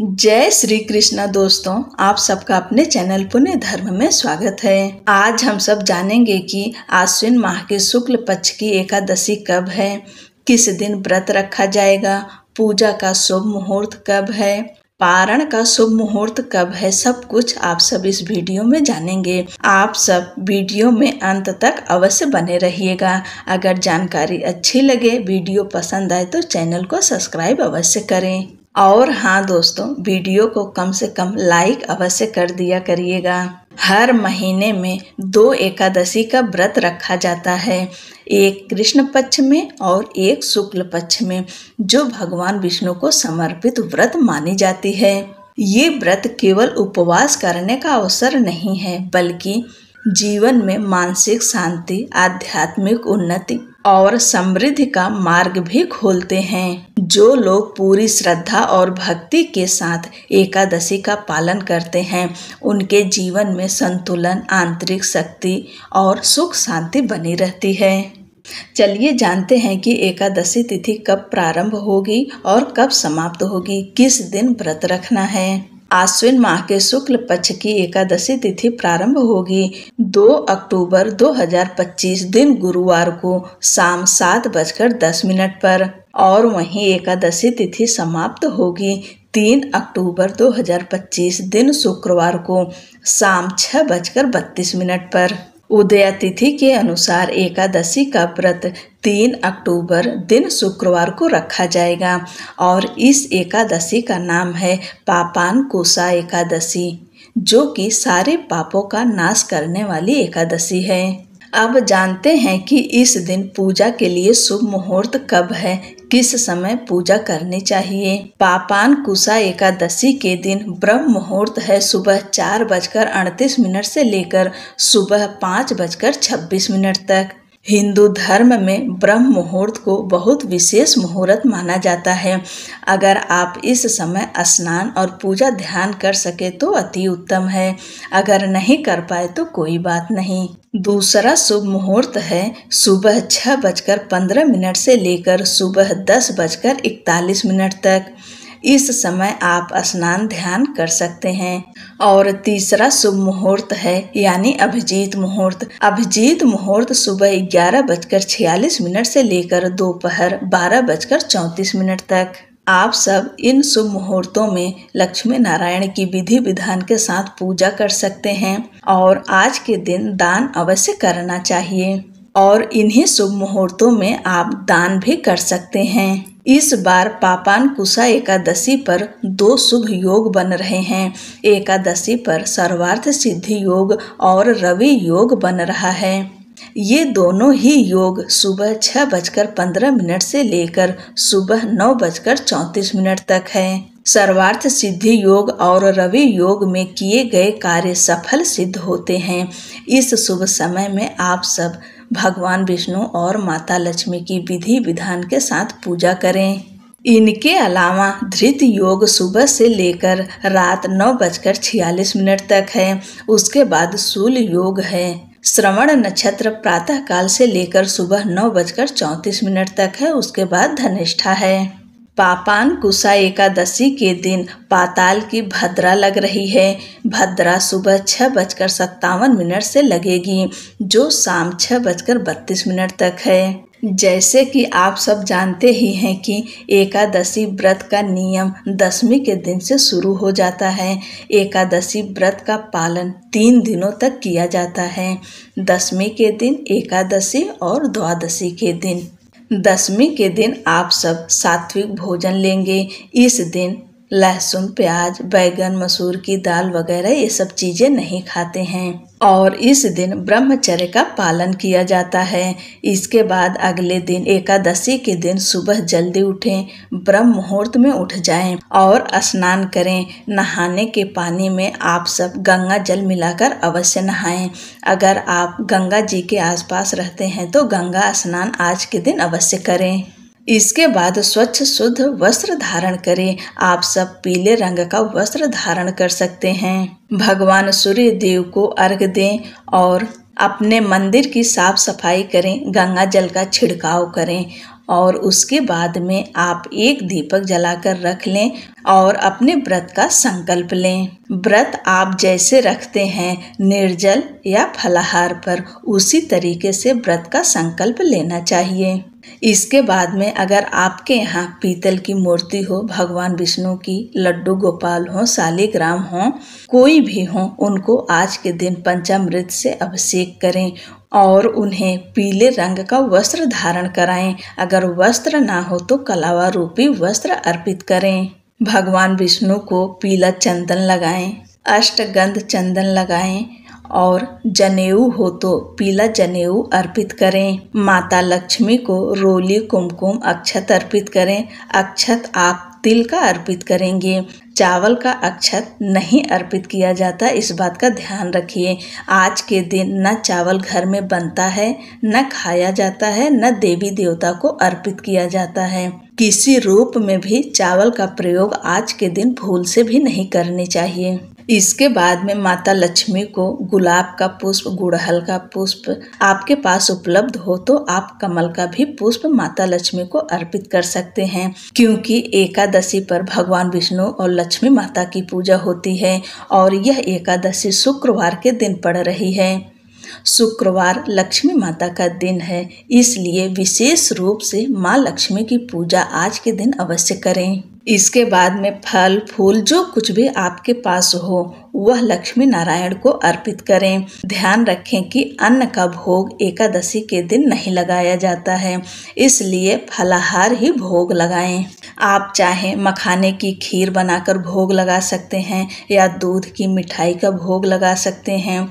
जय श्री कृष्णा दोस्तों, आप सबका अपने चैनल पुण्य धर्म में स्वागत है। आज हम सब जानेंगे कि आश्विन माह के शुक्ल पक्ष की एकादशी कब है, किस दिन व्रत रखा जाएगा, पूजा का शुभ मुहूर्त कब है, पारण का शुभ मुहूर्त कब है। सब कुछ आप सब इस वीडियो में जानेंगे। आप सब वीडियो में अंत तक अवश्य बने रहिएगा। अगर जानकारी अच्छी लगे, वीडियो पसंद आए तो चैनल को सब्सक्राइब अवश्य करें। और हाँ दोस्तों, वीडियो को कम से कम लाइक अवश्य कर दिया करिएगा। हर महीने में 2 एकादशी का व्रत रखा जाता है, एक कृष्ण पक्ष में और एक शुक्ल पक्ष में, जो भगवान विष्णु को समर्पित व्रत मानी जाती है। ये व्रत केवल उपवास करने का अवसर नहीं है, बल्कि जीवन में मानसिक शांति, आध्यात्मिक उन्नति और समृद्धि का मार्ग भी खोलते हैं। जो लोग पूरी श्रद्धा और भक्ति के साथ एकादशी का पालन करते हैं, उनके जीवन में संतुलन, आंतरिक शक्ति और सुख शांति बनी रहती है। चलिए जानते हैं कि एकादशी तिथि कब प्रारंभ होगी और कब समाप्त होगी, किस दिन व्रत रखना है। आश्विन माह के शुक्ल पक्ष की एकादशी तिथि प्रारंभ होगी 2 अक्टूबर 2025 दिन गुरुवार को शाम 7:10 पर और वहीं एकादशी तिथि समाप्त होगी 3 अक्टूबर 2025 दिन शुक्रवार को शाम 6:32 पर। उदया तिथि के अनुसार एकादशी का व्रत 3 अक्टूबर दिन शुक्रवार को रखा जाएगा और इस एकादशी का नाम है पापानकुशा एकादशी, जो कि सारे पापों का नाश करने वाली एकादशी है। अब जानते हैं कि इस दिन पूजा के लिए शुभ मुहूर्त कब है, किस समय पूजा करनी चाहिए। पापानकुशा एकादशी के दिन ब्रह्म मुहूर्त है सुबह 4:38 से लेकर सुबह 5:26 तक। हिंदू धर्म में ब्रह्म मुहूर्त को बहुत विशेष मुहूर्त माना जाता है। अगर आप इस समय स्नान और पूजा ध्यान कर सके तो अति उत्तम है, अगर नहीं कर पाए तो कोई बात नहीं। दूसरा शुभ मुहूर्त है सुबह 6:15 से लेकर सुबह 10:41 तक। इस समय आप स्नान ध्यान कर सकते हैं। और तीसरा शुभ मुहूर्त है यानी अभिजीत मुहूर्त। अभिजीत मुहूर्त सुबह 11:46 से लेकर दोपहर 12:34 तक। आप सब इन शुभ मुहूर्तों में लक्ष्मी नारायण की विधि विधान के साथ पूजा कर सकते हैं और आज के दिन दान अवश्य करना चाहिए। और इन्हीं शुभ मुहूर्तों में आप दान भी कर सकते हैं। इस बार पापानकुशा एकादशी पर 2 शुभ योग बन रहे हैं। एकादशी पर सर्वार्थ सिद्धि योग और रवि योग बन रहा है। ये दोनों ही योग सुबह 6:15 से लेकर सुबह 9:34 तक है। सर्वार्थ सिद्धि योग और रवि योग में किए गए कार्य सफल सिद्ध होते हैं। इस शुभ समय में आप सब भगवान विष्णु और माता लक्ष्मी की विधि विधान के साथ पूजा करें। इनके अलावा धृत योग सुबह से लेकर रात 9:46 तक है। उसके बाद शूल योग है। श्रवण नक्षत्र प्रातः काल से लेकर सुबह 9:34 तक है। उसके बाद धनिष्ठा है। पापानकुशा एकादशी के दिन पाताल की भद्रा लग रही है। भद्रा सुबह 6:57 से लगेगी, जो शाम 6:32 तक है। जैसे कि आप सब जानते ही हैं कि एकादशी व्रत का नियम दशमी के दिन से शुरू हो जाता है। एकादशी व्रत का पालन 3 दिनों तक किया जाता है, दशमी के दिन, एकादशी और द्वादशी के दिन। दशमी के दिन आप सब सात्विक भोजन लेंगे। इस दिन लहसुन, प्याज, बैगन, मसूर की दाल वगैरह ये सब चीजें नहीं खाते हैं और इस दिन ब्रह्मचर्य का पालन किया जाता है। इसके बाद अगले दिन एकादशी के दिन सुबह जल्दी उठें, ब्रह्म मुहूर्त में उठ जाएं और स्नान करें। नहाने के पानी में आप सब गंगा जल मिलाकर अवश्य नहाएं। अगर आप गंगा जी के आसपास रहते हैं तो गंगा स्नान आज के दिन अवश्य करें। इसके बाद स्वच्छ शुद्ध वस्त्र धारण करें। आप सब पीले रंग का वस्त्र धारण कर सकते हैं। भगवान सूर्य देव को अर्घ्य दें और अपने मंदिर की साफ सफाई करें, गंगा जल का छिड़काव करें और उसके बाद में आप एक दीपक जलाकर रख लें और अपने व्रत का संकल्प लें। व्रत आप जैसे रखते हैं निर्जल या फलाहार पर, उसी तरीके से व्रत का संकल्प लेना चाहिए। इसके बाद में अगर आपके यहाँ पीतल की मूर्ति हो, भगवान विष्णु की, लड्डू गोपाल हो, शालिग्राम हो, कोई भी हो, उनको आज के दिन पंचामृत से अभिषेक करें और उन्हें पीले रंग का वस्त्र धारण कराएं। अगर वस्त्र ना हो तो कलावा रूपी वस्त्र अर्पित करें। भगवान विष्णु को पीला चंदन लगाएं, अष्टगंध चंदन लगाएं और जनेऊ हो तो पीला जनेऊ अर्पित करें। माता लक्ष्मी को रोली, कुमकुम, अक्षत अर्पित करें। अक्षत आप तिल का अर्पित करेंगे, चावल का अक्षत नहीं अर्पित किया जाता, इस बात का ध्यान रखिए। आज के दिन न चावल घर में बनता है, न खाया जाता है, न देवी देवता को अर्पित किया जाता है। किसी रूप में भी चावल का प्रयोग आज के दिन भूल से भी नहीं करनी चाहिए। इसके बाद में माता लक्ष्मी को गुलाब का पुष्प, गुड़हल का पुष्प आपके पास उपलब्ध हो तो आप कमल का भी पुष्प माता लक्ष्मी को अर्पित कर सकते हैं, क्योंकि एकादशी पर भगवान विष्णु और लक्ष्मी माता की पूजा होती है और यह एकादशी शुक्रवार के दिन पड़ रही है। शुक्रवार लक्ष्मी माता का दिन है, इसलिए विशेष रूप से माँ लक्ष्मी की पूजा आज के दिन अवश्य करें। इसके बाद में फल फूल जो कुछ भी आपके पास हो वह लक्ष्मी नारायण को अर्पित करें। ध्यान रखें कि अन्न का भोग एकादशी के दिन नहीं लगाया जाता है, इसलिए फलाहार ही भोग लगाएं। आप चाहें मखाने की खीर बनाकर भोग लगा सकते हैं या दूध की मिठाई का भोग लगा सकते हैं।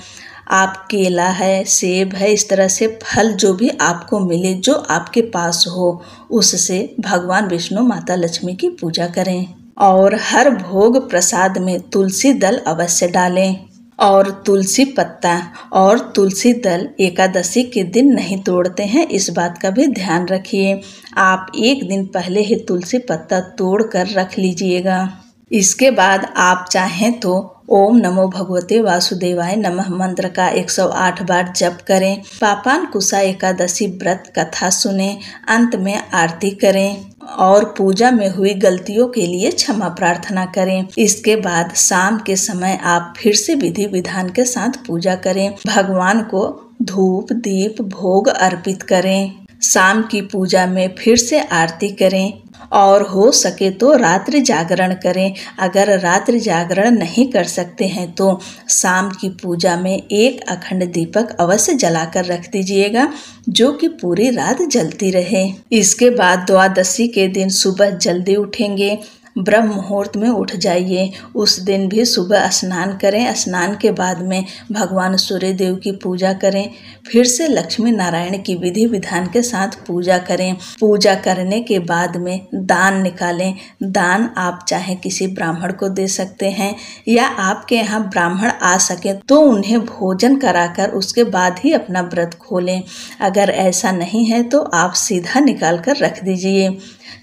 आप केला है, सेब है, इस तरह से फल जो भी आपको मिले, जो आपके पास हो, उससे भगवान विष्णु माता लक्ष्मी की पूजा करें। और हर भोग प्रसाद में तुलसी दल अवश्य डालें और तुलसी पत्ता और तुलसी दल एकादशी के दिन नहीं तोड़ते हैं, इस बात का भी ध्यान रखिए। आप एक दिन पहले ही तुलसी पत्ता तोड़ कर रख लीजिएगा। इसके बाद आप चाहें तो ओम नमो भगवते वासुदेवाय नमः मंत्र का 108 बार जप करें। पापांकुशा एकादशी व्रत कथा सुने, अंत में आरती करें और पूजा में हुई गलतियों के लिए क्षमा प्रार्थना करें। इसके बाद शाम के समय आप फिर से विधि विधान के साथ पूजा करें। भगवान को धूप दीप भोग अर्पित करें। शाम की पूजा में फिर से आरती करें और हो सके तो रात्रि जागरण करें। अगर रात्रि जागरण नहीं कर सकते हैं तो शाम की पूजा में एक अखंड दीपक अवश्य जलाकर रख दीजिएगा, जो कि पूरी रात जलती रहे। इसके बाद द्वादशी के दिन सुबह जल्दी उठेंगे, ब्रह्म मुहूर्त में उठ जाइए। उस दिन भी सुबह स्नान करें। स्नान के बाद में भगवान सूर्य देव की पूजा करें। फिर से लक्ष्मी नारायण की विधि विधान के साथ पूजा करें। पूजा करने के बाद में दान निकालें। दान आप चाहे किसी ब्राह्मण को दे सकते हैं या आपके यहाँ ब्राह्मण आ सके तो उन्हें भोजन कराकर उसके बाद ही अपना व्रत खोलें। अगर ऐसा नहीं है तो आप सीधा निकाल कर रख दीजिए।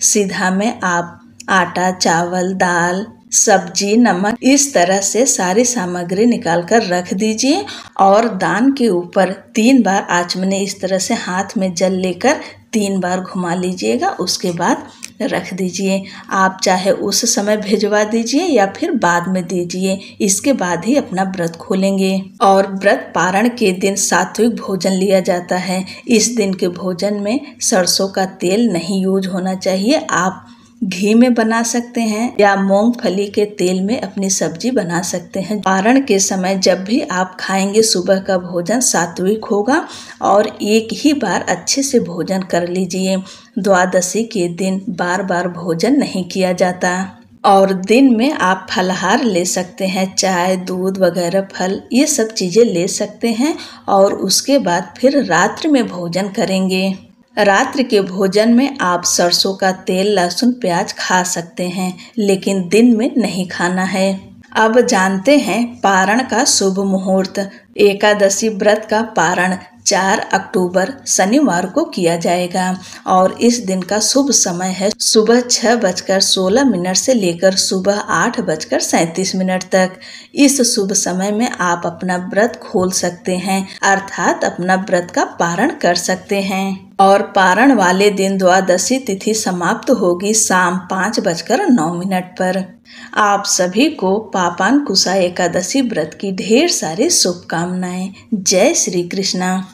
सीधा में आप आटा, चावल, दाल, सब्जी, नमक, इस तरह से सारी सामग्री निकाल कर रख दीजिए और दान के ऊपर 3 बार आचमने इस तरह से हाथ में जल लेकर 3 बार घुमा लीजिएगा। उसके बाद रख दीजिए। आप चाहे उस समय भिजवा दीजिए या फिर बाद में दीजिए। इसके बाद ही अपना व्रत खोलेंगे। और व्रत पारण के दिन सात्विक भोजन लिया जाता है। इस दिन के भोजन में सरसों का तेल नहीं यूज होना चाहिए। आप घी में बना सकते हैं या मूंगफली के तेल में अपनी सब्जी बना सकते हैं। पारण के समय जब भी आप खाएंगे सुबह का भोजन सात्विक होगा और एक ही बार अच्छे से भोजन कर लीजिए। द्वादशी के दिन बार बार भोजन नहीं किया जाता। और दिन में आप फलाहार ले सकते हैं, चाय, दूध वगैरह फल ये सब चीज़ें ले सकते हैं और उसके बाद फिर रात्रि में भोजन करेंगे। रात्रि के भोजन में आप सरसों का तेल, लहसुन, प्याज खा सकते हैं, लेकिन दिन में नहीं खाना है। अब जानते हैं पारण का शुभ मुहूर्त। एकादशी व्रत का पारण 4 अक्टूबर शनिवार को किया जाएगा और इस दिन का शुभ समय है सुबह 6:16 से लेकर सुबह 8:37 तक। इस शुभ समय में आप अपना व्रत खोल सकते हैं, अर्थात अपना व्रत का पारण कर सकते हैं। और पारण वाले दिन द्वादशी तिथि समाप्त होगी शाम 5:09 पर। आप सभी को पापांकुशा एकादशी व्रत की ढेर सारी शुभकामनाएं। जय श्री कृष्णा।